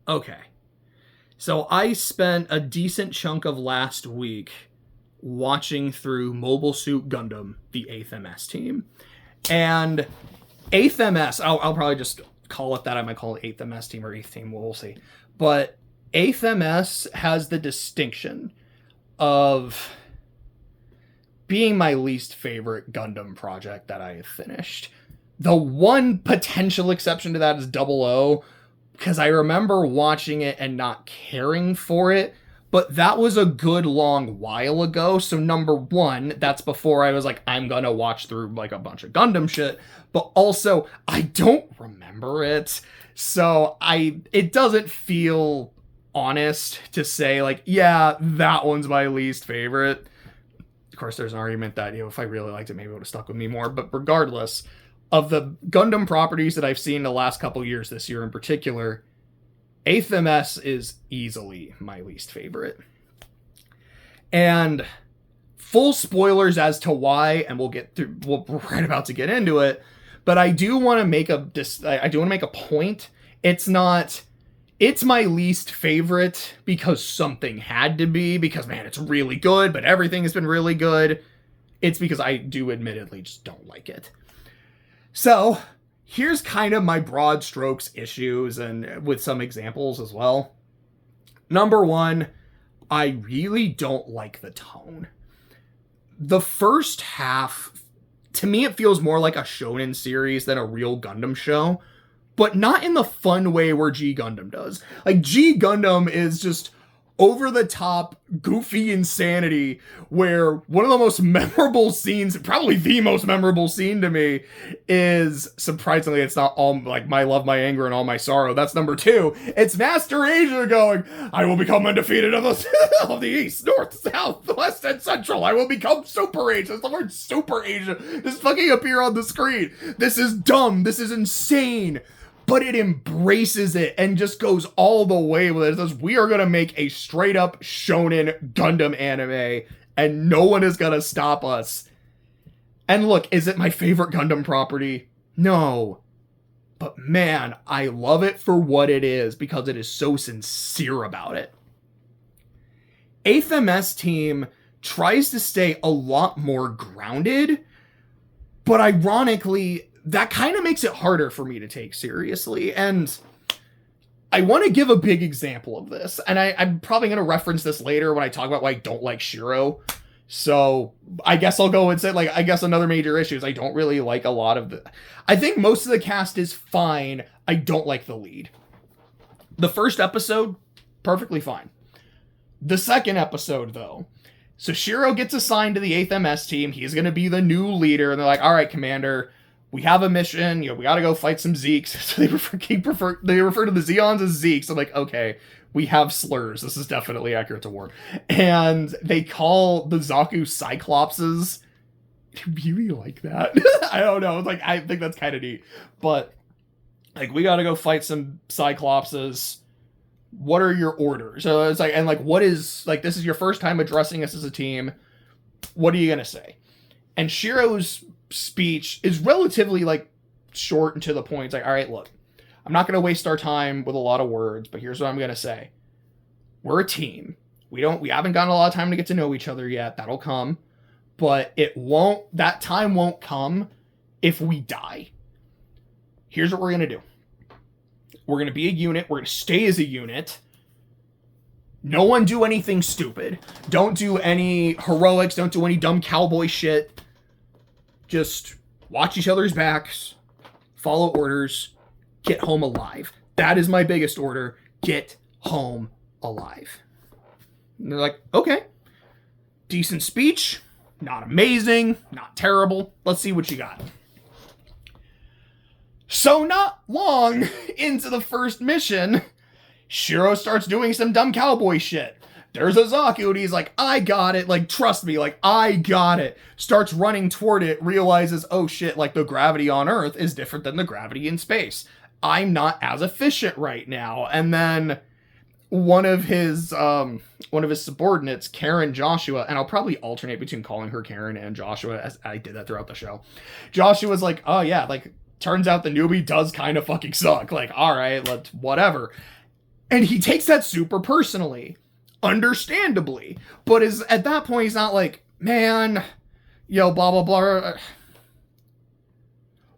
Okay. So I spent a decent chunk of last week watching through Mobile Suit Gundam, the 8th MS team. And 8th MS, I'll probably just call it that. I might call it 8th MS team or 8th team. We'll see. But 8th MS has the distinction of being my least favorite Gundam project that I have finished. The one potential exception to that is Double O, because I remember watching it and not caring for it, but that was a good long while ago. So number one, that's before I was like, I'm gonna watch through like a bunch of Gundam shit, but also I don't remember it. So it doesn't feel honest to say like, yeah, that one's my least favorite. Of course, there's an argument that, if I really liked it, maybe it would have stuck with me more. But regardless, of the Gundam properties that I've seen the last couple years, this year in particular, 8th MS is easily my least favorite. And full spoilers as to why, and we're right about to get into it, but I do want to make a point. It's my least favorite because something had to be, because man, it's really good, but everything has been really good. It's because I do admittedly just don't like it. So, here's kind of my broad strokes issues, and with some examples as well. Number one, I really don't like the tone. The first half, to me, it feels more like a shonen series than a real Gundam show, but not in the fun way where G Gundam does. Like, G Gundam is just over-the-top, goofy insanity, where one of the most memorable scenes, probably the most memorable scene to me, is, surprisingly, it's not all, like, my love, my anger, and all my sorrow. That's number two. It's Master Asia going, I will become undefeated of the East, North, South, West, and Central. I will become Super Asia. The word Super Asia just fucking appear on the screen. This is dumb. This is insane. But it embraces it and just goes all the way with it. It says, we are going to make a straight up shonen Gundam anime and no one is going to stop us. And look, is it my favorite Gundam property? No. But man, I love it for what it is because it is so sincere about it. 8th MS team tries to stay a lot more grounded, but ironically, that kind of makes it harder for me to take seriously. And I want to give a big example of this. And I'm probably going to reference this later when I talk about why I don't like Shiro. So I guess I'll go and say, like, I guess another major issue is I don't really like a lot of the... I think most of the cast is fine. I don't like the lead. The first episode, perfectly fine. The second episode, though. So Shiro gets assigned to the 8th MS team. He's going to be the new leader. And they're like, all right, Commander... we have a mission, we gotta go fight some Zeeks. So they refer to the Zeons as Zeeks. I'm like, okay, we have slurs. This is definitely accurate to war. And they call the Zaku Cyclopses. I really like that. I don't know. Like, I think that's kind of neat. But, like, we gotta go fight some Cyclopses. What are your orders? So it's like, and like, what is, like, this is your first time addressing us as a team. What are you gonna say? And Shiro's speech is relatively like short and to the point. It's like, all right, look, I'm not going to waste our time with a lot of words, but here's what I'm going to say. We're a team. We haven't gotten a lot of time to get to know each other yet. That'll come, but that time won't come if we die. Here's what we're going to do. We're going to be a unit. We're going to stay as a unit. No one do anything stupid. Don't do any heroics. Don't do any dumb cowboy shit. Just watch each other's backs, follow orders, get home alive. That is my biggest order. Get home alive. And they're like, okay. Decent speech. Not amazing. Not terrible. Let's see what you got. So not long into the first mission, Shiro starts doing some dumb cowboy shit. There's a Zaku, and he's like, I got it, like, trust me, like, I got it. Starts running toward it, realizes, oh shit, like, the gravity on Earth is different than the gravity in space. I'm not as efficient right now. And then one of his subordinates, Karen Joshua, and I'll probably alternate between calling her Karen and Joshua, as I did that throughout the show. Joshua's like, oh yeah, like, turns out the newbie does kind of fucking suck. Like, all right, whatever. And he takes that super personally, understandably. But is at that point, he's not like, man, blah, blah, blah.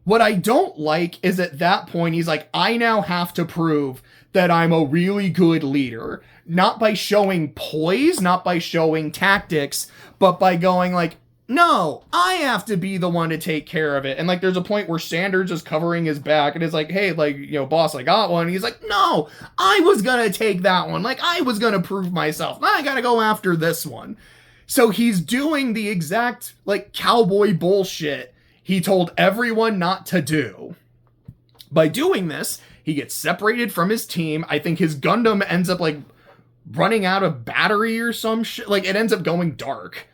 What I don't like is at that point, he's like, I now have to prove that I'm a really good leader. Not by showing poise, not by showing tactics, but by going like, no, I have to be the one to take care of it. And like, there's a point where Sanders is covering his back and is like, hey, like, boss, I got one. And he's like, no, I was going to take that one. Like, I was going to prove myself. Now I got to go after this one. So he's doing the exact like cowboy bullshit he told everyone not to do. By doing this, he gets separated from his team. I think his Gundam ends up like running out of battery or some shit. Like, it ends up going dark.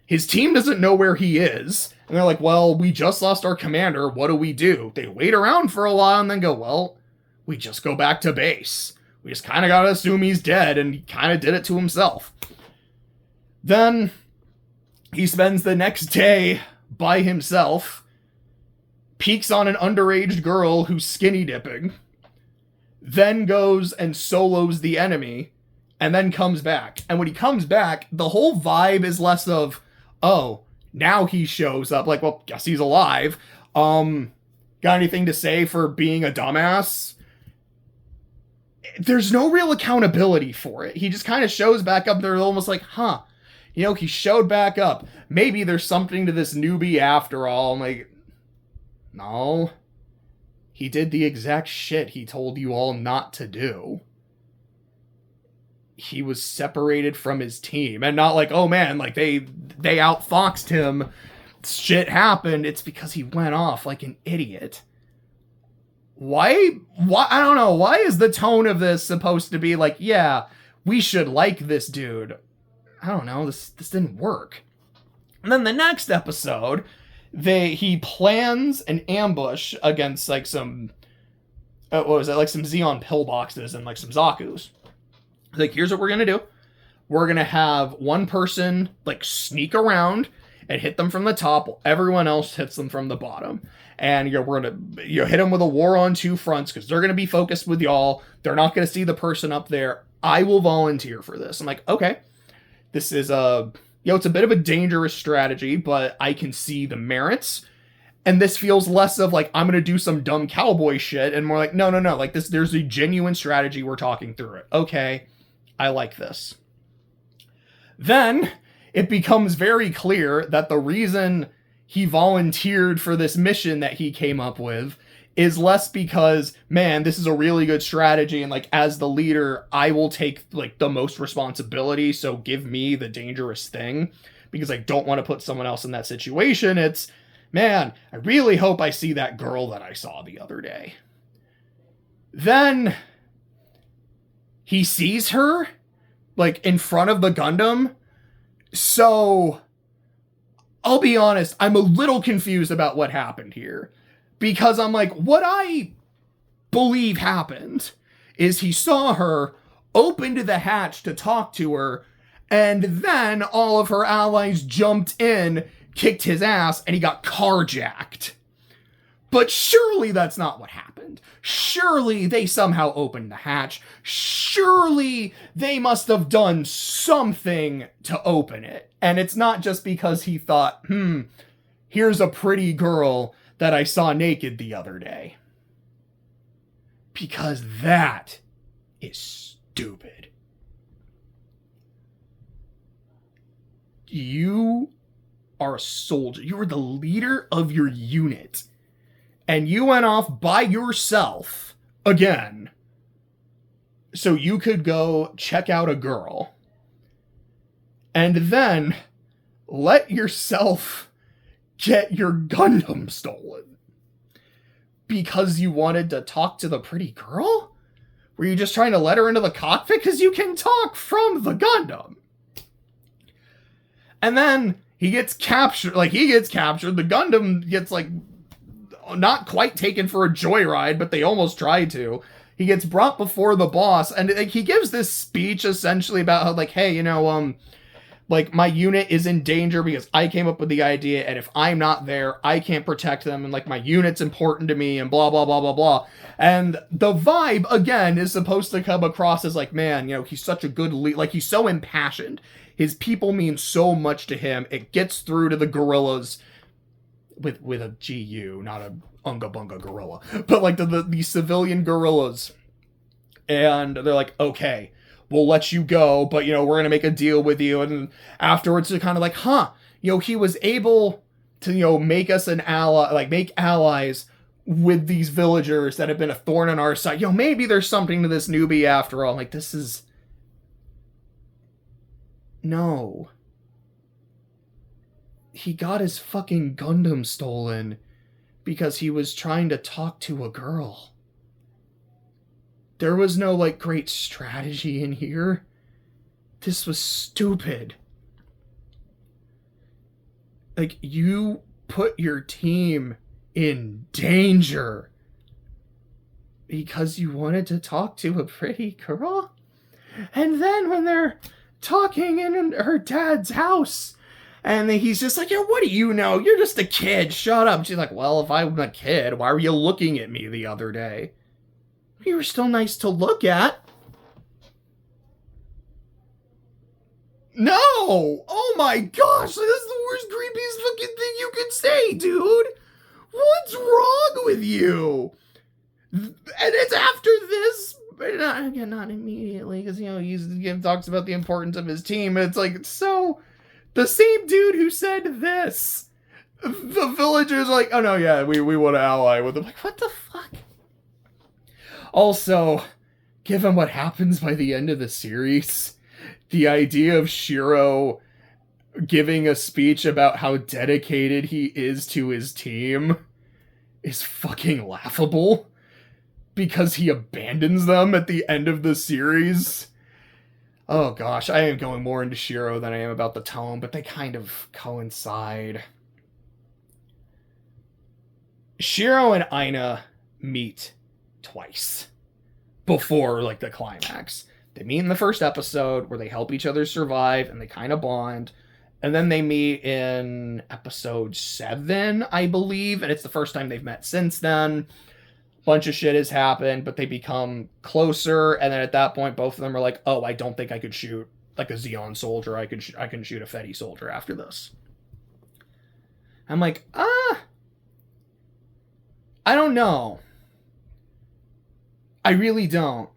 His team doesn't know where he is. And they're like, well, we just lost our commander. What do? They wait around for a while and then go, well, we just go back to base. We just kind of got to assume he's dead, and he kind of did it to himself. Then he spends the next day by himself, peeks on an underage girl who's skinny dipping, then goes and solos the enemy, and then comes back. And when he comes back, the whole vibe is less of, oh, now he shows up, like, well, guess he's alive. Got anything to say for being a dumbass? There's no real accountability for it. He just kind of shows back up. They're almost like, huh, he showed back up. Maybe there's something to this newbie after all. I'm like, no. He did the exact shit he told you all not to do. He was separated from his team. And not like, oh man, like they outfoxed him. Shit happened. It's because he went off like an idiot. Why? I don't know. Why is the tone of this supposed to be like, yeah, we should like this dude? I don't know, this didn't work. And then the next episode, he plans an ambush against like some, what was it, like some Xeon pillboxes and like some Zaku's. Like, here's what we're gonna do. We're gonna have one person like sneak around and hit them from the top, while everyone else hits them from the bottom. And we're gonna hit them with a war on two fronts, because they're gonna be focused with y'all. They're not gonna see the person up there. I will volunteer for this. I'm like, okay. This is it's a bit of a dangerous strategy, but I can see the merits. And this feels less of like, I'm going to do some dumb cowboy shit, and more like, no. Like this, there's a genuine strategy. We're talking through it. Okay. I like this. Then it becomes very clear that the reason he volunteered for this mission that he came up with is less because, man, this is a really good strategy, and like, as the leader, I will take like the most responsibility, so give me the dangerous thing, because I don't want to put someone else in that situation. It's, man, I really hope I see that girl that I saw the other day. Then he sees her like in front of the Gundam. So I'll be honest, I'm a little confused about what happened here. Because I'm like, what I believe happened is he saw her, opened the hatch to talk to her, and then all of her allies jumped in, kicked his ass, and he got carjacked. But surely that's not what happened. Surely they somehow opened the hatch. Surely they must have done something to open it. And it's not just because he thought, here's a pretty girl that I saw naked the other day. Because that is stupid. You are a soldier. You are the leader of your unit. And you went off by yourself again, so you could go check out a girl. And then let yourself get your Gundam stolen because you wanted to talk to the pretty girl? Were you just trying to let her into the cockpit? Because you can talk from the Gundam. And then he gets captured. The Gundam gets not quite taken for a joyride, but they almost tried to. He gets brought before the boss, and he gives this speech essentially about how, hey, like, my unit is in danger because I came up with the idea, and if I'm not there, I can't protect them, and, like, my unit's important to me, and blah, blah, blah, blah, blah. And the vibe, again, is supposed to come across as, like, man, you know, he's such a good lead. Like, he's so impassioned. His people mean so much to him. It gets through to the guerrillas with a GU, not a unga bunga gorilla, but, like, the civilian guerrillas. And they're like, okay, we'll let you go, but, you know, we're going to make a deal with you. And afterwards, they're kind of like, you know, he was able to, you know, make us an ally, like, make allies with these villagers that have been a thorn in our side. You know, maybe there's something to this newbie after all. Like, this is... No. He got his fucking Gundam stolen because he was trying to talk to a girl. There was no, like, great strategy in here. This was stupid. Like, you put your team in danger because you wanted to talk to a pretty girl? And then when they're talking in her dad's house, and he's just like, yeah, what do you know? You're just a kid. Shut up. She's like, well, if I'm a kid, why were you looking at me the other day? You were still nice to look at. No! Oh my gosh, that's the worst, creepiest fucking thing you could say, dude! What's wrong with you? And it's after this, but not immediately, because, you know, he talks about the importance of his team, and it's like, so, the same dude who said this, the villagers are like, oh no, yeah, we want to ally with him. Like, what the fuck? Also, given what happens by the end of the series, the idea of Shiro giving a speech about how dedicated he is to his team is fucking laughable because he abandons them at the end of the series. Oh gosh, I am going more into Shiro than I am about the tone, but they kind of coincide. Shiro and Aina meet twice before, like, the climax. They meet in the first episode where they help each other survive and they kind of bond, and then they meet in episode 7, I believe, and it's the first time they've met since then. Bunch of shit has happened, but they become closer, and then at that point both of them are like, oh, I don't think I could shoot, like, a Zeon soldier. I can shoot a Fetty soldier after this. I'm like, I don't know. I really don't.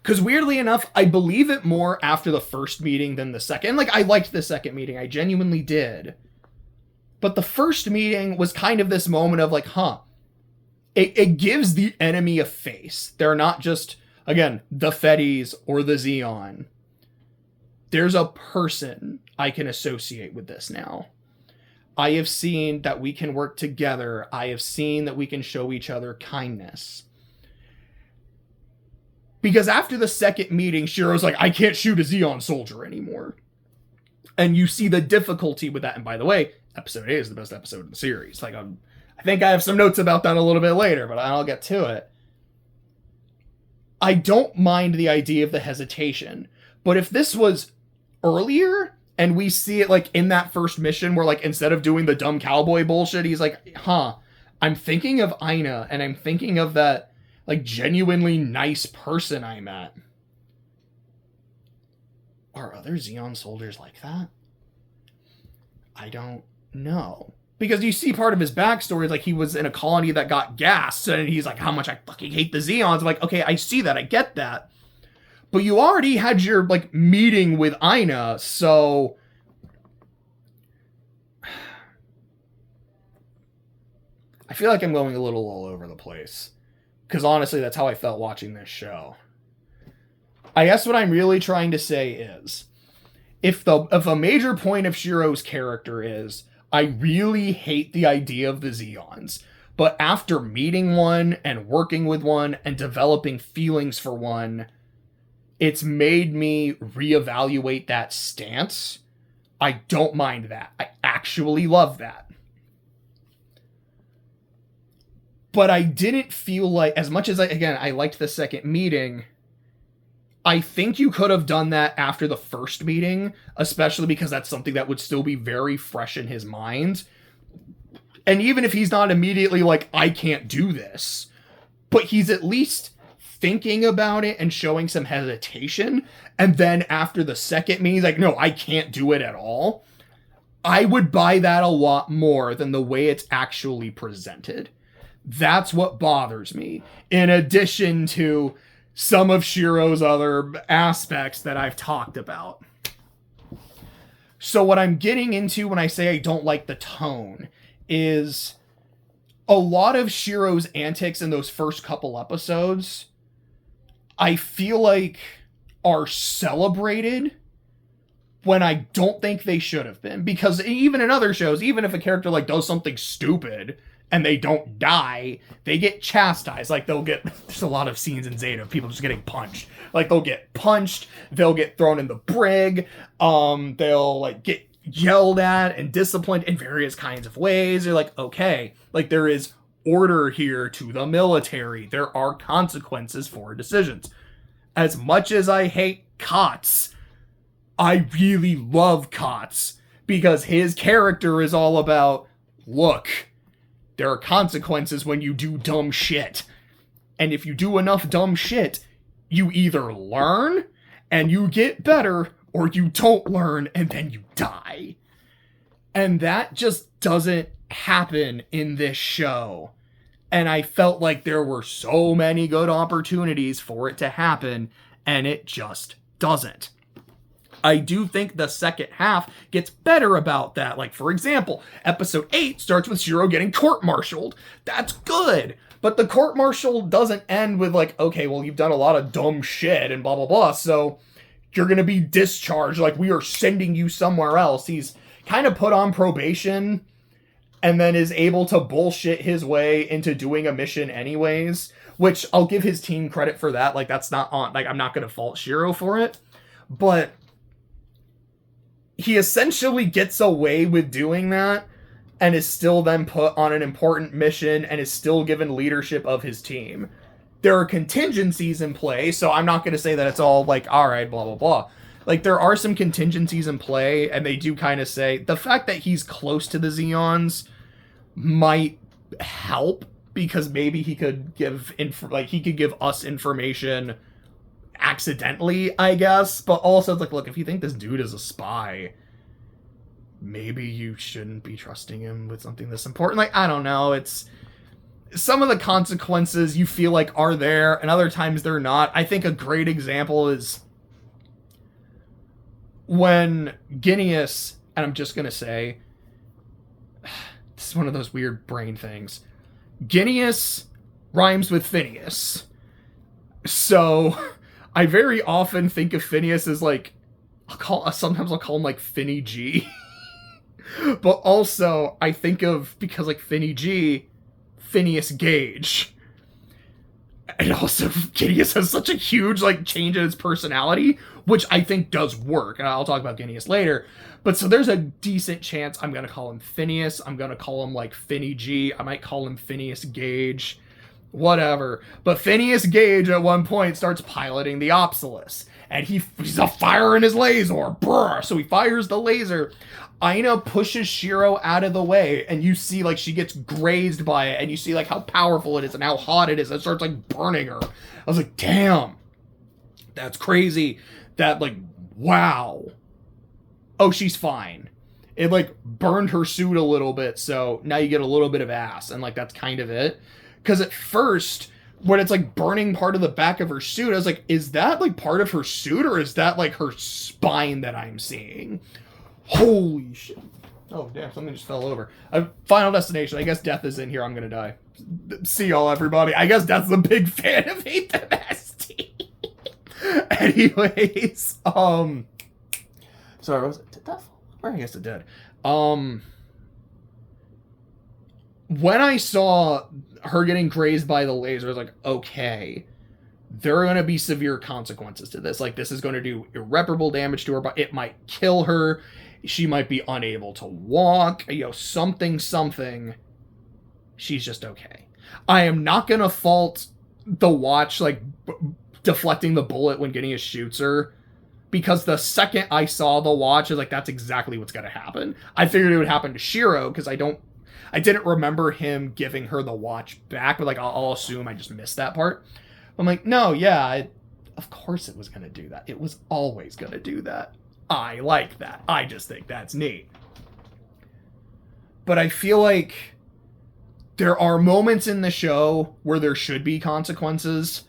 Because weirdly enough, I believe it more after the first meeting than the second. Like, I liked the second meeting. I genuinely did. But the first meeting was kind of this moment of like, It gives the enemy a face. They're not just, again, the Fetties or the Zeon. There's a person I can associate with this now. I have seen that we can work together. I have seen that we can show each other kindness. Because after the second meeting, Shiro's like, I can't shoot a Zeon soldier anymore. And you see the difficulty with that. And by the way, episode 8 is the best episode in the series. Like, I think I have some notes about that a little bit later, but I'll get to it. I don't mind the idea of the hesitation. But if this was earlier, and we see it, like, in that first mission where, like, instead of doing the dumb cowboy bullshit, he's like, I'm thinking of Aina, and I'm thinking of that, like, genuinely nice person I met. Are other Zeon soldiers like that? I don't know. Because you see part of his backstory, like, he was in a colony that got gassed, and he's like, how much I fucking hate the Zeons. I'm like, okay, I see that, I get that. But you already had your, like, meeting with Aina, so... I feel like I'm going a little all over the place. Because honestly, that's how I felt watching this show. I guess what I'm really trying to say is, if a major point of Shiro's character is, I really hate the idea of the Zeons, but after meeting one and working with one and developing feelings for one, it's made me reevaluate that stance. I don't mind that. I actually love that. But I didn't feel like, as much as I liked the second meeting, I think you could have done that after the first meeting, especially because that's something that would still be very fresh in his mind. And even if he's not immediately like, I can't do this, but he's at least thinking about it and showing some hesitation. And then after the second meeting, he's like, no, I can't do it at all. I would buy that a lot more than the way it's actually presented. That's what bothers me. In addition to some of Shiro's other aspects that I've talked about. So what I'm getting into when I say I don't like the tone is a lot of Shiro's antics in those first couple episodes, I feel like are celebrated when I don't think they should have been. Because even in other shows, even if a character like does something stupid and they don't die, they get chastised. Like they'll get, there's a lot of scenes in Zeta of people just getting punched. Like they'll get punched, they'll get thrown in the brig, they'll like get yelled at and disciplined in various kinds of ways. They're like, okay, like there is order here to the military. There are consequences for decisions. As much as I hate Kotz, I really love Kotz because his character is all about, look, there are consequences when you do dumb shit. And if you do enough dumb shit, you either learn and you get better, or you don't learn and then you die. And that just doesn't happen in this show. And I felt like there were so many good opportunities for it to happen, and it just doesn't. I do think the second half gets better about that. Like, for example, episode 8 starts with Shiro getting court-martialed. That's good. But the court-martial doesn't end with like, okay, well, you've done a lot of dumb shit and blah, blah, blah, so you're going to be discharged. Like, we are sending you somewhere else. He's kind of put on probation and then is able to bullshit his way into doing a mission anyways, which I'll give his team credit for that. Like, that's not on, like, I'm not going to fault Shiro for it, but he essentially gets away with doing that and is still then put on an important mission and is still given leadership of his team. There are contingencies in play, so I'm not going to say that it's all like, all right, blah, blah, blah. Like, there are some contingencies in play, and they do kind of say the fact that he's close to the Zeons might help, because maybe he could give he could give us information accidentally, I guess. But also, it's like, look, if you think this dude is a spy, maybe you shouldn't be trusting him with something this important. Like, I don't know. It's some of the consequences you feel like are there, and other times they're not. I think a great example is when Ginius, and I'm just going to say, this is one of those weird brain things. Ginius rhymes with Phineas. So I very often think of Phineas as like, sometimes I'll call him like Finny G. But also I think of, because like Finny G, Phineas Gage. And also Ginius has such a huge like change in his personality, which I think does work. And I'll talk about Ginius later. But so there's a decent chance I'm going to call him Phineas. I'm going to call him like Finny G. I might call him Phineas Gage. Whatever. But Phineas Gage at one point starts piloting the Opsilus. And he's firing his laser. Brr. So he fires the laser. Aina pushes Shiro out of the way, and you see like she gets grazed by it, and you see like how powerful it is and how hot it is. It starts like burning her. I was like, damn, that's crazy. That like, wow. Oh, she's fine. It like burned her suit a little bit, so now you get a little bit of ass, and like that's kind of it. Because at first, when it's like burning part of the back of her suit, I was like, is that like part of her suit, or is that like her spine that I'm seeing? Holy shit. Oh, damn, something just fell over. Final Destination. I guess Death is in here. I'm gonna die. See y'all, everybody. I guess Death's a big fan of Hate the Bestie. Anyways, sorry, did that fall over? I guess it did. When I saw her getting grazed by the laser, I was like, okay, there are going to be severe consequences to this. Like, this is going to do irreparable damage to her, but it might kill her. She might be unable to walk, something. She's just okay. I am not going to fault the watch, like, deflecting the bullet when Gideon shoots her. Because the second I saw the watch, I was like, that's exactly what's going to happen. I figured it would happen to Shiro, because I didn't remember him giving her the watch back, but like, I'll assume I just missed that part. I'm like, no, yeah, of course it was going to do that. It was always going to do that. I like that. I just think that's neat. But I feel like there are moments in the show where there should be consequences,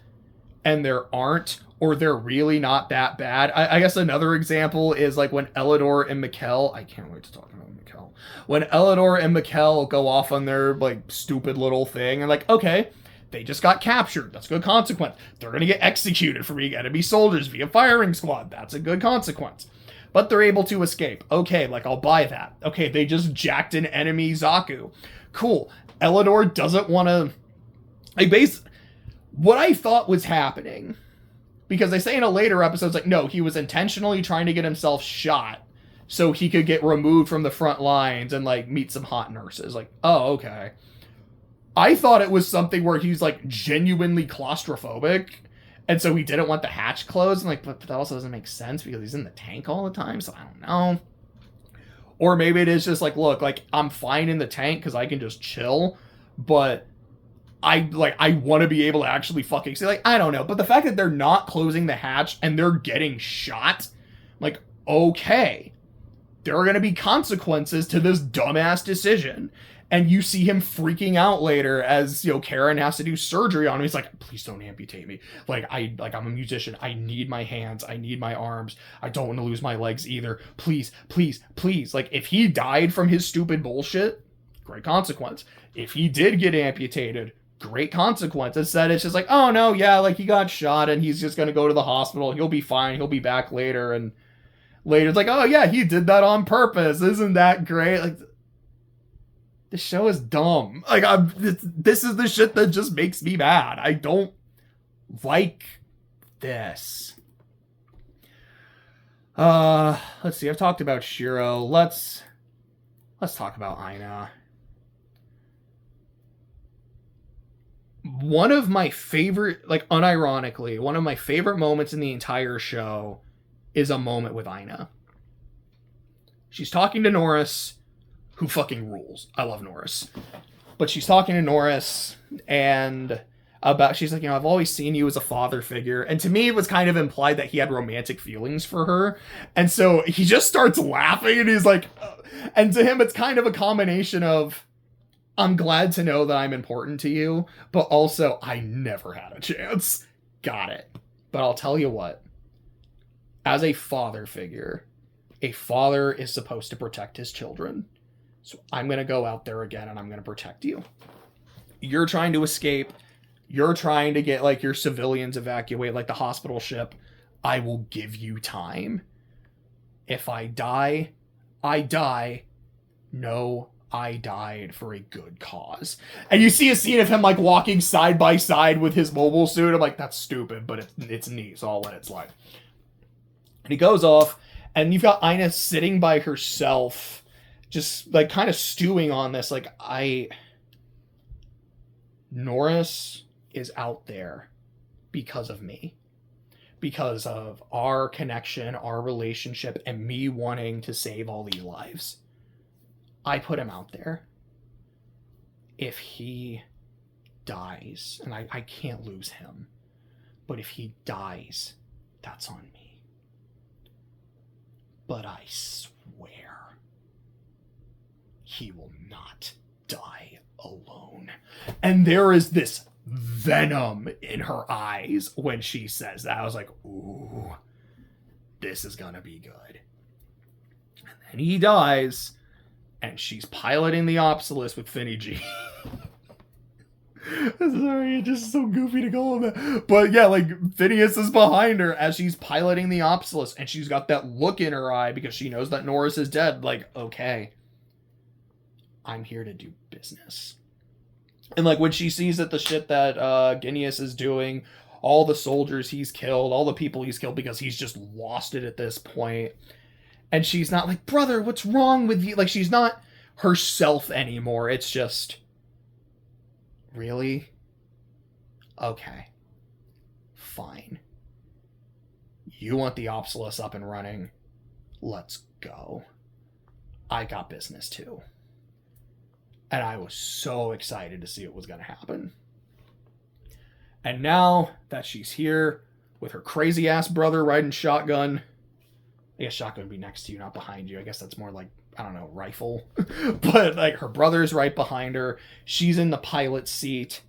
and there aren't, or they're really not that bad. I guess another example is like when Elidor and Mikkel, I can't wait to talk about Mikkel. When Elidor and Mikkel go off on their like stupid little thing, and like, okay, they just got captured. That's a good consequence. They're going to get executed for being enemy soldiers via firing squad. That's a good consequence. But they're able to escape. Okay, like I'll buy that. Okay, they just jacked an enemy Zaku. Cool. Elidor doesn't want to... What I thought was happening, because they say in a later episode, it's like, no, he was intentionally trying to get himself shot so he could get removed from the front lines and like meet some hot nurses. Like, oh, okay. I thought it was something where he's like genuinely claustrophobic, and so he didn't want the hatch closed. And like, but that also doesn't make sense because he's in the tank all the time, so I don't know. Or maybe it is just like, look, like I'm fine in the tank because I can just chill, but I want to be able to actually fucking see, like, I don't know. But the fact that they're not closing the hatch and they're getting shot, like, okay, there are going to be consequences to this dumbass decision. And you see him freaking out later as, you know, Karen has to do surgery on him. He's like, please don't amputate me. I'm a musician. I need my hands. I need my arms. I don't want to lose my legs either. Please, please, please. Like, if he died from his stupid bullshit, great consequence. If he did get amputated, great consequence. Instead, it's just like, oh no, yeah, like he got shot and he's just going to go to the hospital. He'll be fine. He'll be back later. And later it's like, oh yeah, he did that on purpose. Isn't that great? Like, the show is dumb. Like, this is the shit that just makes me mad. I don't like this. Let's see. I've talked about Shiro. Let's talk about Aina. One of my favorite, like unironically, one of my favorite moments in the entire show is a moment with Aina. She's talking to Norris, who fucking rules. I love Norris. But she's talking to Norris, and she's like, you know, I've always seen you as a father figure. And to me, it was kind of implied that he had romantic feelings for her. And so he just starts laughing, and he's like, and to him, it's kind of a combination of, I'm glad to know that I'm important to you, but also, I never had a chance. Got it. But I'll tell you what. As a father figure, a father is supposed to protect his children. So I'm going to go out there again and I'm going to protect you. You're trying to escape. You're trying to get like your civilians evacuate, like the hospital ship. I will give you time. If I die, I die. No, I died for a good cause. And you see a scene of him like walking side by side with his mobile suit. I'm like, that's stupid, but it's neat, so I'll let it slide. And he goes off, and you've got Aina sitting by herself, just like kind of stewing on this. Like, Norris is out there because of me, because of our connection, our relationship, and me wanting to save all these lives. I put him out there. If he dies, and I can't lose him, but if he dies, that's on me. But I swear, he will not die alone. And there is this venom in her eyes when she says that. I was like, ooh, this is gonna be good. And then he dies, and she's piloting the Obsolus with Finny G. Sorry, it's just so goofy to call him that. But yeah, like, Phineas is behind her as she's piloting the Obsolus, and she's got that look in her eye because she knows that Norris is dead. Like, okay, I'm here to do business. And like, when she sees that the shit that Ginius is doing, all the soldiers he's killed, all the people he's killed, because he's just lost it at this point. And she's not like, brother, what's wrong with you? Like, she's not herself anymore. It's just, really? Okay. Fine. You want the Obsolus up and running? Let's go. I got business too. And I was so excited to see what was going to happen. And now that she's here with her crazy ass brother riding shotgun, I guess shotgun would be next to you, not behind you. I guess that's more like, I don't know, rifle. But like her brother's right behind her. She's in the pilot seat,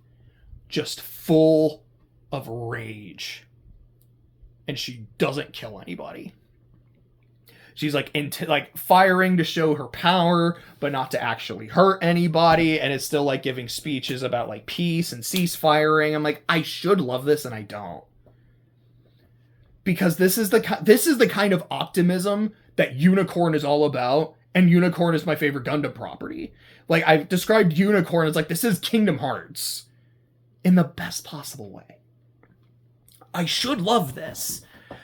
just full of rage. And she doesn't kill anybody. She's like firing to show her power, but not to actually hurt anybody. And it's still like giving speeches about like peace and ceasefiring. I'm like, I should love this, and I don't, because this is the kind of optimism that Unicorn is all about. And Unicorn is my favorite Gundam property. Like, I've described Unicorn as like, this is Kingdom Hearts in the best possible way. I should love this.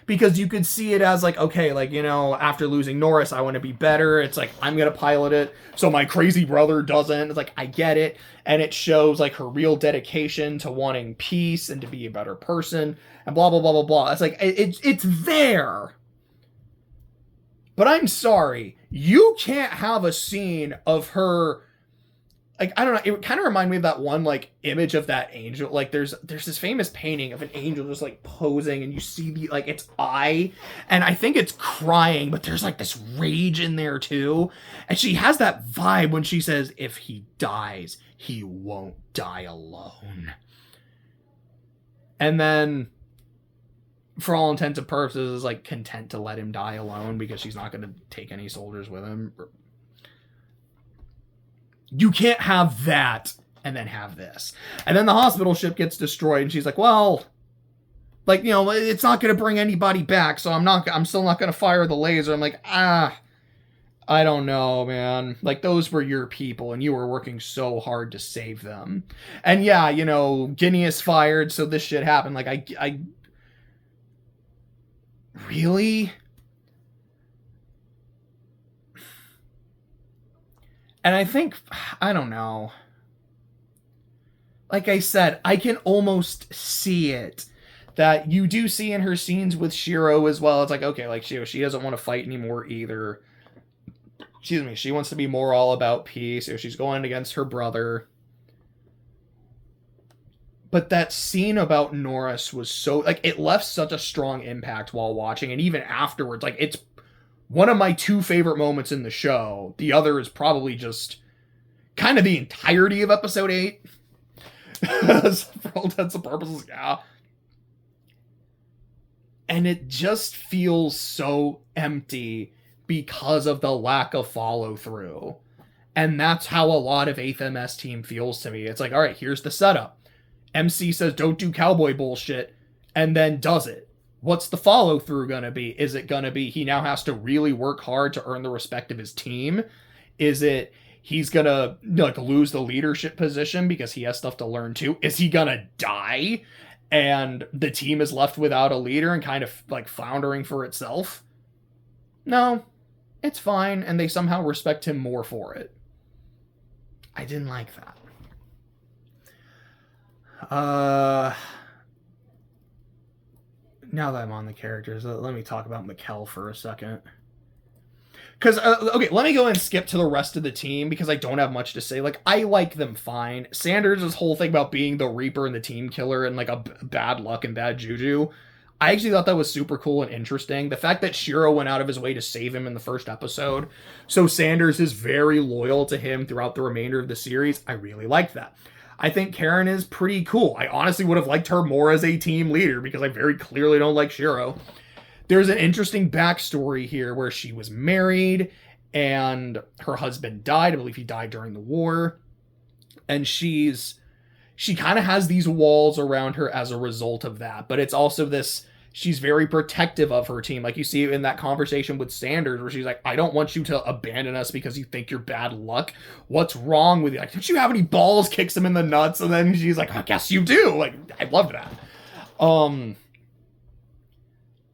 Because you could see it as like, okay, like, you know, after losing Norris, I want to be better. It's like, I'm going to pilot it, so my crazy brother doesn't. It's like, I get it. And it shows like her real dedication to wanting peace and to be a better person and blah, blah, blah, blah, blah. It's like, it's there. But I'm sorry, you can't have a scene of her, like, I don't know, it kind of reminded me of that one, like, image of that angel. Like, there's this famous painting of an angel just, like, posing, and you see the, like, its eye, and I think it's crying, but there's, like, this rage in there, too. And she has that vibe when she says, if he dies, he won't die alone. And then, for all intents and purposes, is, like, content to let him die alone because she's not going to take any soldiers with him. You can't have that and then have this. And then the hospital ship gets destroyed, and she's like, well, like, you know, it's not going to bring anybody back, so I'm still not going to fire the laser. I'm like, I don't know, man. Like, those were your people, and you were working so hard to save them. And yeah, you know, Guinea is fired, so this shit happened. Like, I really? And I think, I don't know. Like I said, I can almost see it. That you do see in her scenes with Shiro as well. It's like, okay, like she doesn't want to fight anymore either. Excuse me, she wants to be more all about peace. She's going against her brother. But that scene about Norris was so, like, it left such a strong impact while watching. And even afterwards, like, it's one of my two favorite moments in the show. The other is probably just kind of the entirety of episode 8. For all intents and purposes, yeah. And it just feels so empty because of the lack of follow-through. And that's how a lot of 8th MS team feels to me. It's like, all right, here's the setup. MC says, don't do cowboy bullshit, and then does it. What's the follow-through gonna be? Is it gonna be he now has to really work hard to earn the respect of his team? Is it he's gonna, like, lose the leadership position because he has stuff to learn too? Is he gonna die and the team is left without a leader and kind of, like, floundering for itself? No, it's fine, and they somehow respect him more for it. I didn't like that. Now that I'm on the characters, let me talk about Mikkel for a second. Because, okay, let me go and skip to the rest of the team, because I don't have much to say. Like, I like them fine. Sanders' whole thing about being the Reaper and the team killer and, like, a bad luck and bad juju, I actually thought that was super cool and interesting. The fact that Shiro went out of his way to save him in the first episode, so Sanders is very loyal to him throughout the remainder of the series, I really liked that. I think Karen is pretty cool. I honestly would have liked her more as a team leader because I very clearly don't like Shiro. There's an interesting backstory here where she was married and her husband died. I believe he died during the war. And she kind of has these walls around her as a result of that. But it's also this, she's very protective of her team. Like you see in that conversation with Sanders where she's like, I don't want you to abandon us because you think you're bad luck. What's wrong with you? Like, don't you have any balls? Kicks him in the nuts. And then she's like, I guess you do. Like, I loved that.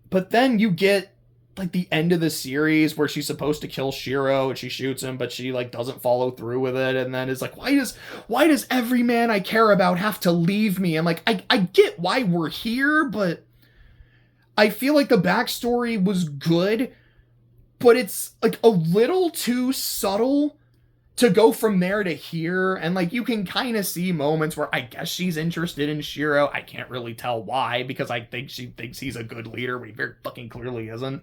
But then you get, like, the end of the series where she's supposed to kill Shiro and she shoots him, but she, like, doesn't follow through with it. And then is like, why does every man I care about have to leave me? I'm like, I get why we're here, but I feel like the backstory was good, but it's like a little too subtle to go from there to here. And like, you can kind of see moments where I guess she's interested in Shiro. I can't really tell why, because I think she thinks he's a good leader, but he very fucking clearly isn't.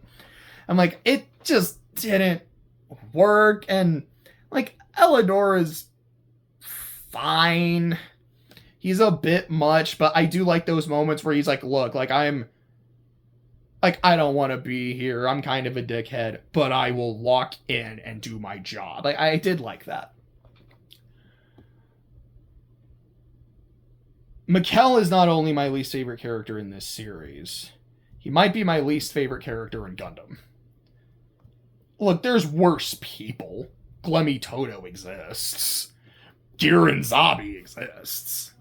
I'm like, it just didn't work. And like, Elidor is fine. He's a bit much, but I do like those moments where he's like, look, like, I don't want to be here. I'm kind of a dickhead, but I will lock in and do my job. Like, I did like that. Mikkel is not only my least favorite character in this series, he might be my least favorite character in Gundam. Look, there's worse people. Glemmy Toto exists. Jiren Zabi exists.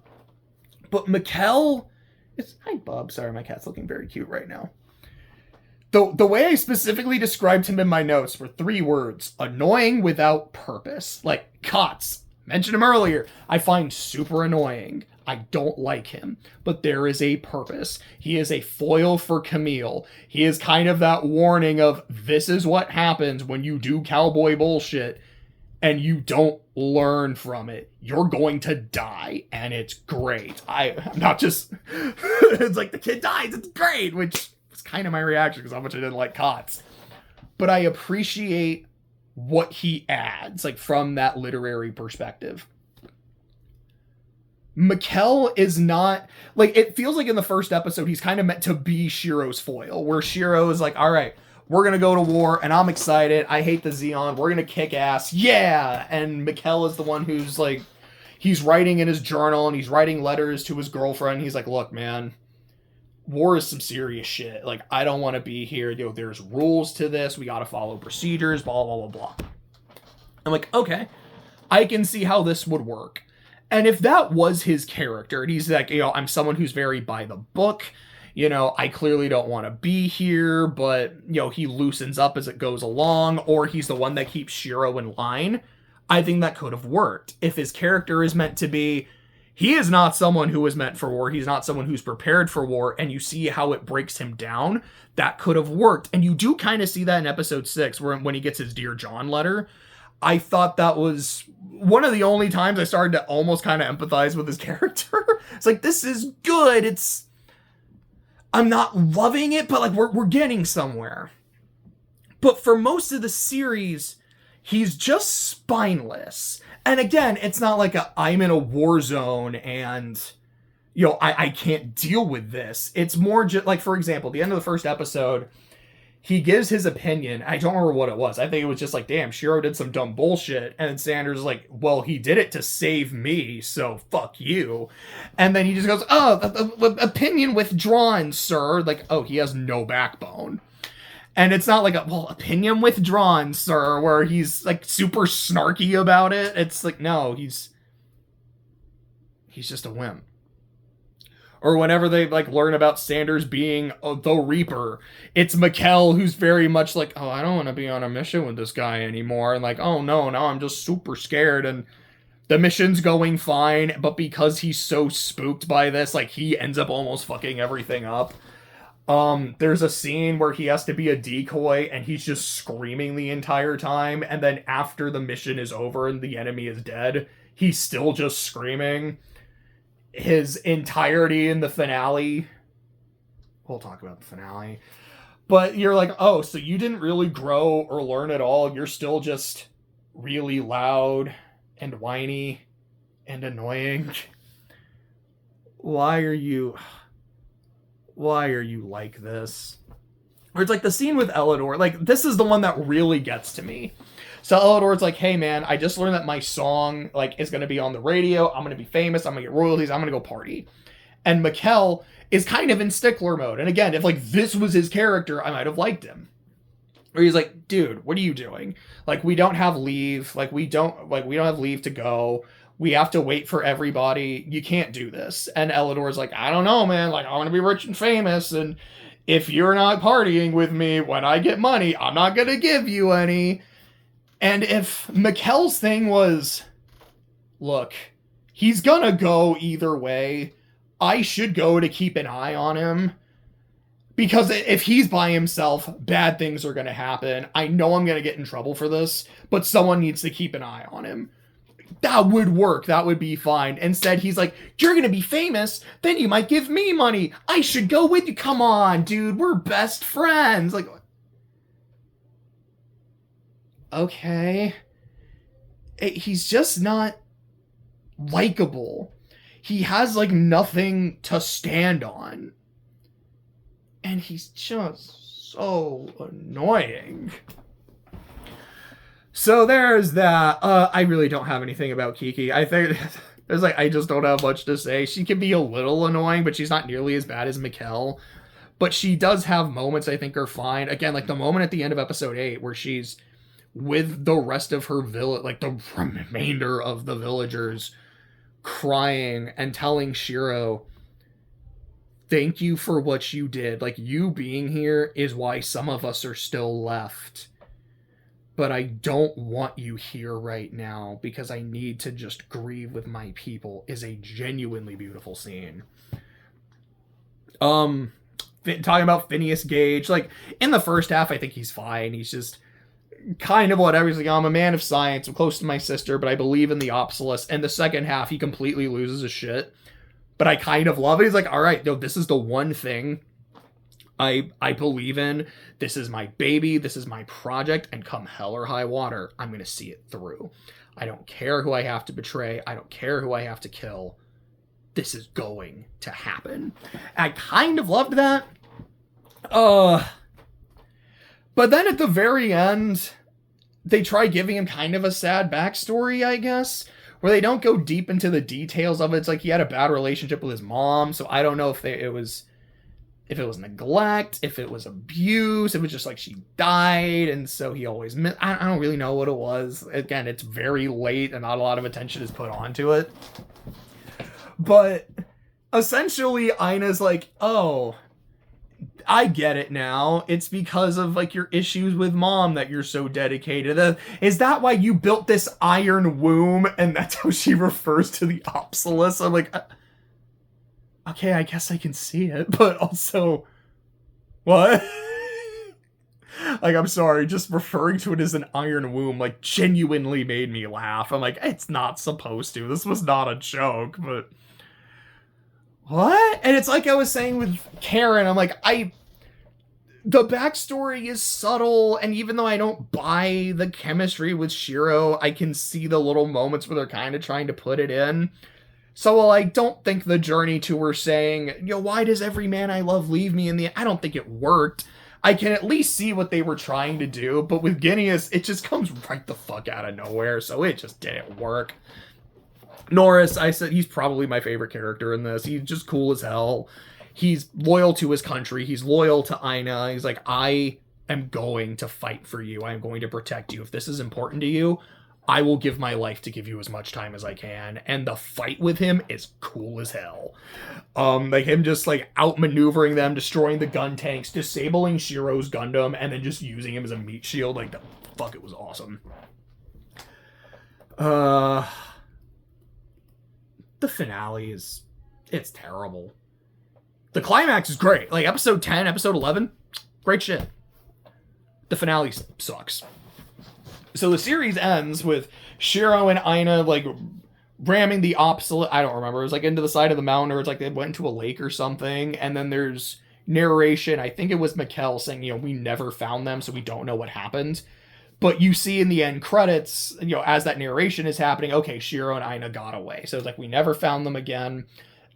But Mikkel is... Hi, Bub. Sorry, my cat's looking very cute right now. The way I specifically described him in my notes were 3 words. Annoying without purpose. Like, Kotz. Mentioned him earlier. I find super annoying. I don't like him. But there is a purpose. He is a foil for Camille. He is kind of that warning of, this is what happens when you do cowboy bullshit and you don't learn from it. You're going to die, and it's great. I'm not just... it's like, the kid dies, it's great, which... It's kind of my reaction because how much I didn't like Kotz. But I appreciate what he adds, like, from that literary perspective. Mikkel is not... Like, it feels like in the first episode, he's kind of meant to be Shiro's foil, where Shiro is like, all right, we're going to go to war, and I'm excited. I hate the Zeon. We're going to kick ass. Yeah! And Mikkel is the one who's, like, he's writing in his journal, and he's writing letters to his girlfriend. He's like, look, man... War is some serious shit. Like, I don't want to be here. You know, there's rules to this. We got to follow procedures, blah, blah, blah, blah. I'm like, okay, I can see how this would work. And if that was his character, and he's like, you know, I'm someone who's very by the book, you know, I clearly don't want to be here, but, you know, he loosens up as it goes along, or he's the one that keeps Shiro in line, I think that could have worked. If his character is meant to be, he is not someone who is meant for war. He's not someone who's prepared for war. And you see how it breaks him down. That could have worked. And you do kind of see that in episode 6, when he gets his Dear John letter. I thought that was one of the only times I started to almost kind of empathize with his character. It's like, this is good. I'm not loving it, but like we're getting somewhere. But for most of the series, he's just spineless. And again, it's not like I'm in a war zone and, you know, I can't deal with this. It's more just like, for example, the end of the first episode, he gives his opinion. I don't remember what it was. I think it was just like, damn, Shiro did some dumb bullshit. And then Sanders is like, well, he did it to save me, so fuck you. And then he just goes, oh, opinion withdrawn, sir. Like, oh, he has no backbone. And it's not like opinion withdrawn, sir, where he's like super snarky about it. It's like, no, he's just a wimp. Or whenever they like learn about Sanders being the Reaper, it's Mikkel who's very much like, oh, I don't want to be on a mission with this guy anymore. And like, oh no, now I'm just super scared. And the mission's going fine, but because he's so spooked by this, like he ends up almost fucking everything up. There's a scene where he has to be a decoy and he's just screaming the entire time. And then after the mission is over and the enemy is dead, he's still just screaming. His entirety in the finale. We'll talk about the finale. But you're like, oh, so you didn't really grow or learn at all. You're still just really loud and whiny and annoying. Why are you like this? Or it's like the scene with Elidor, like this is the one that really gets to me. So Elidor's like, hey man, I just learned that my song like is gonna be on the radio, I'm gonna be famous, I'm gonna get royalties, I'm gonna go party. And Mikkel is kind of in stickler mode. And again, if like this was his character, I might have liked him. Or he's like, dude, what are you doing? Like we don't have leave, we don't have leave to go. We have to wait for everybody. You can't do this. And Elidor's like, I don't know, man. Like, I want to be rich and famous. And if you're not partying with me when I get money, I'm not going to give you any. And if Mikkel's thing was, look, he's going to go either way. I should go to keep an eye on him. Because if he's by himself, bad things are going to happen. I know I'm going to get in trouble for this, but someone needs to keep an eye on him. That would work. That would be fine. Instead, he's like, you're going to be famous. Then you might give me money. I should go with you. Come on, dude. We're best friends. Like, okay. He's just not likable. He has, like, nothing to stand on. And he's just so annoying. So there's that. I really don't have anything about Kiki. I think there's I just don't have much to say. She can be a little annoying, but she's not nearly as bad as Mikkel. But she does have moments I think are fine. Again, like the moment at the end of episode 8 where she's with the rest of her village, like the remainder of the villagers, crying and telling Shiro, thank you for what you did. Like, you being here is why some of us are still left. But I don't want you here right now because I need to just grieve with my people, is a genuinely beautiful scene. Talking about Phineas Gage, like, in the first half, I think he's fine. He's just kind of whatever. He's like, I'm a man of science, I'm close to my sister, but I believe in the Obsolus. And the second half, he completely loses his shit. But I kind of love it. He's like, all right, no, this is the one thing I believe in. This is my baby. This is my project. And come hell or high water, I'm going to see it through. I don't care who I have to betray. I don't care who I have to kill. This is going to happen. I kind of loved that. But then at the very end, they try giving him kind of a sad backstory, I guess, where they don't go deep into the details of it. It's like he had a bad relationship with his mom, so I don't know if it was neglect, if it was abuse, it was just like she died, and so he always I don't really know what it was. Again, it's very late and not a lot of attention is put onto it. But essentially, Ina's like, oh, I get it now. It's because of like your issues with mom that you're so dedicated. Is that why you built this iron womb? And that's how she refers to the Obsolus. I'm like, okay, I guess I can see it, but also, what? Like, I'm sorry, just referring to it as an iron womb, like, genuinely made me laugh. I'm like, it's not supposed to. This was not a joke, but what? And it's like I was saying with Karen, I'm like, the backstory is subtle, and even though I don't buy the chemistry with Shiro, I can see the little moments where they're kind of trying to put it in. So while I don't think the journey to her saying, why does every man I love leave me I don't think it worked. I can at least see what they were trying to do, but with Gineas, it just comes right the fuck out of nowhere, so it just didn't work. Norris, I said, he's probably my favorite character in this. He's just cool as hell. He's loyal to his country. He's loyal to Ina. He's like, I am going to fight for you. I am going to protect you. If this is important to you, I will give my life to give you as much time as I can. And the fight with him is cool as hell. Like him just like outmaneuvering them, destroying the gun tanks, disabling Shiro's Gundam, and then just using him as a meat shield. Like, fuck, it was awesome. The finale it's terrible. The climax is great. Like episode 10, episode 11, great shit. The finale sucks. So the series ends with Shiro and Ina, like, ramming the Obsolete, I don't remember, it was, like, into the side of the mountain, or it's like they went into a lake or something, and then there's narration, I think it was Mikkel saying, we never found them, so we don't know what happened. But you see in the end credits, as that narration is happening, okay, Shiro and Ina got away. So it's like, we never found them again.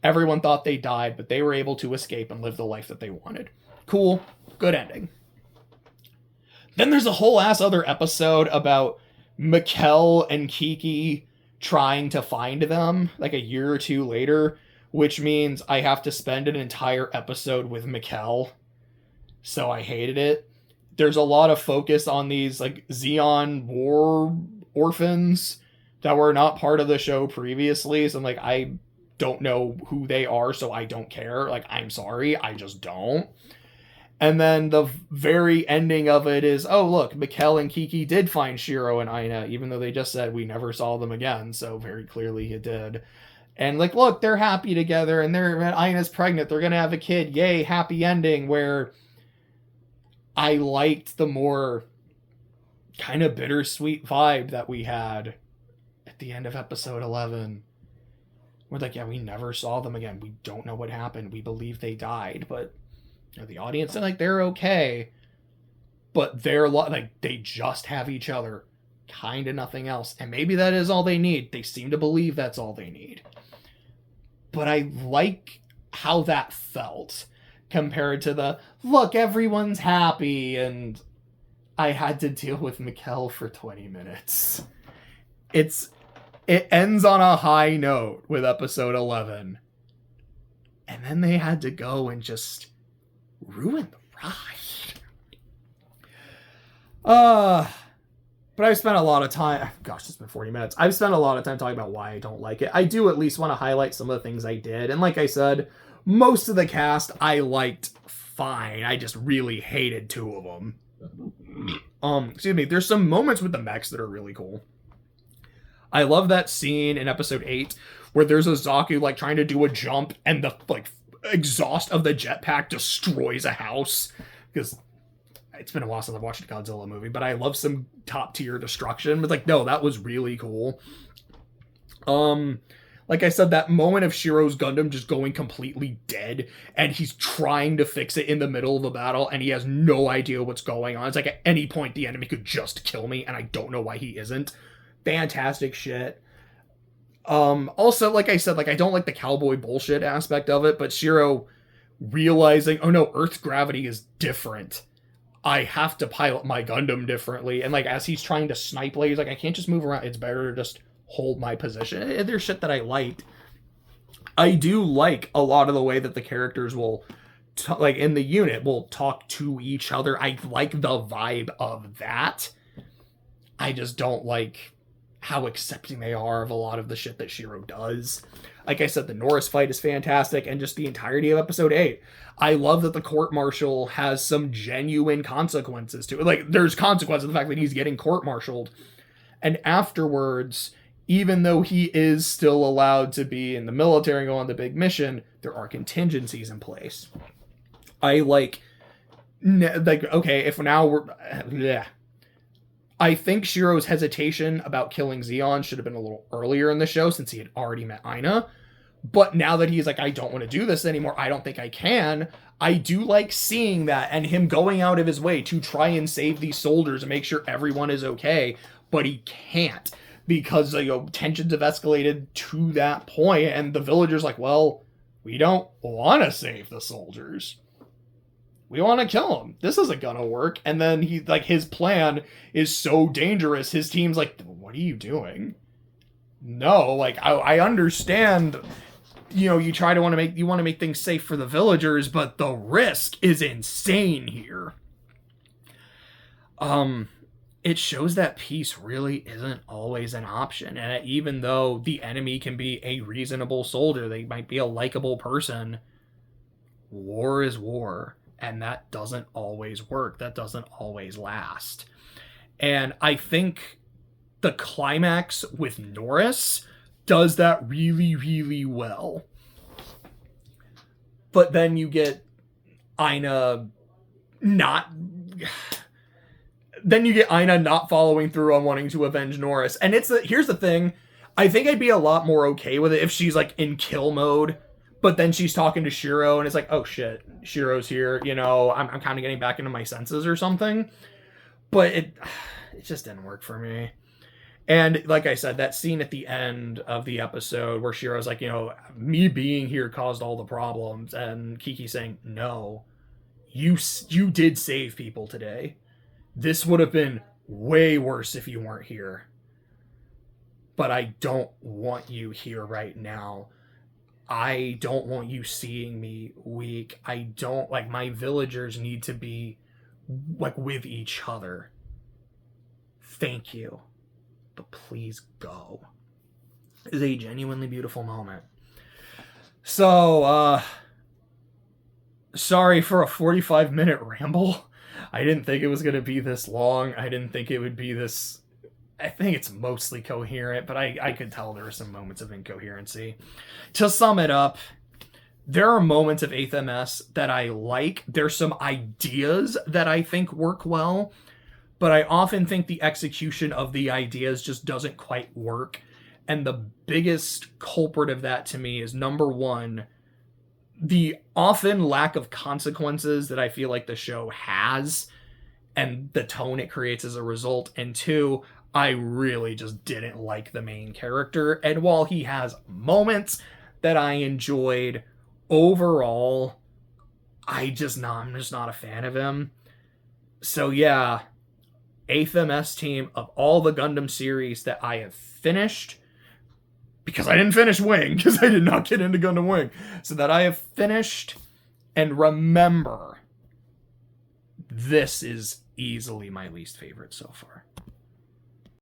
Everyone thought they died, but they were able to escape and live the life that they wanted. Cool. Good ending. Then there's a whole ass other episode about Mikkel and Kiki trying to find them, like a year or two later, which means I have to spend an entire episode with Mikkel. So I hated it. There's a lot of focus on these, like, Zeon war orphans that were not part of the show previously. So I'm like, I don't know who they are, so I don't care. Like, I'm sorry, I just don't. And then the very ending of it is, oh, look, Mikkel and Kiki did find Shiro and Ina, even though they just said we never saw them again. So very clearly it did. And like, look, they're happy together, and Ina's pregnant. They're gonna have a kid. Yay, happy ending. Where I liked the more kind of bittersweet vibe that we had at the end of episode 11. We're like, yeah, we never saw them again. We don't know what happened. We believe they died, but the audience is like, they're okay. But they're like, they just have each other. Kind of nothing else. And maybe that is all they need. They seem to believe that's all they need. But I like how that felt compared to the, look, everyone's happy, and I had to deal with Mikkel for 20 minutes. It ends on a high note with episode 11. And then they had to go and just ruin the ride. But I've spent a lot of time... Gosh, it's been 40 minutes. I've spent a lot of time talking about why I don't like it. I do at least want to highlight some of the things I did. And like I said, most of the cast I liked fine. I just really hated 2 of them. Excuse me. There's some moments with the mechs that are really cool. I love that scene in episode 8 where there's a Zaku like trying to do a jump and the like exhaust of the jetpack destroys a house. Because... it's been a while since I've watched a Godzilla movie, but I love some top tier destruction. But like, no, that was really cool. Like I said, that moment of Shiro's Gundam just going completely dead, and he's trying to fix it in the middle of a battle, and he has no idea what's going on. It's like at any point the enemy could just kill me, and I don't know why he isn't. Fantastic shit. Also, like I said, like I don't like the cowboy bullshit aspect of it, but Shiro realizing, oh no, Earth's gravity is different. I have to pilot my Gundam differently. And like, as he's trying to snipe, he's like, I can't just move around. It's better to just hold my position. There's shit that I liked. I do like a lot of the way that the characters will, like in the unit, will talk to each other. I like the vibe of that. I just don't like how accepting they are of a lot of the shit that Shiro does. Like I said, the Norris fight is fantastic, and just the entirety of episode 8. I love that the court-martial has some genuine consequences to it. Like, there's consequences of the fact that he's getting court-martialed. And afterwards, even though he is still allowed to be in the military and go on the big mission, there are contingencies in place. I like, okay, if now we're... yeah. I think Shiro's hesitation about killing Zeon should have been a little earlier in the show since he had already met Ina. But now that he's like, I don't want to do this anymore, I don't think I can, I do like seeing that and him going out of his way to try and save these soldiers and make sure everyone is okay, but he can't because tensions have escalated to that point, and the villagers like, well, we don't want to save the soldiers. We want to kill him. This isn't gonna work. And then he like his plan is so dangerous. His team's like, what are you doing? No, like I understand. You try to want to make things safe for the villagers, but the risk is insane here. It shows that peace really isn't always an option, and even though the enemy can be a reasonable soldier, they might be a likable person. War is war. And that doesn't always work. That doesn't always last. And I think the climax with Norris does that really, really well. But then you get Ina not... then you get Ina not following through on wanting to avenge Norris. And here's the thing. I think I'd be a lot more okay with it if she's like in kill mode. But then she's talking to Shiro, and it's like, oh shit, Shiro's here, I'm kind of getting back into my senses or something. But it just didn't work for me. And like I said, that scene at the end of the episode where Shiro's like, me being here caused all the problems, and Kiki saying, no, you did save people today. This would have been way worse if you weren't here. But I don't want you here right now. I don't want you seeing me weak. I don't, my villagers need to be, with each other. Thank you. But please go. It's a genuinely beautiful moment. So, sorry for a 45-minute ramble. I didn't think it was going to be this long. I didn't think it would be this I think it's mostly coherent, but I could tell there are some moments of incoherency. To sum it up, there are moments of 8th MS that I like. There's some ideas that I think work well, but I often think the execution of the ideas just doesn't quite work. And the biggest culprit of that to me is, number one, the often lack of consequences that I feel like the show has and the tone it creates as a result. And two, I really just didn't like the main character. And while he has moments that I enjoyed, overall, I'm just not a fan of him. So yeah, 8th MS team, of all the Gundam series that I have finished, because I didn't finish Wing, because I did not get into Gundam Wing, so that I have finished and remember, this is easily my least favorite so far.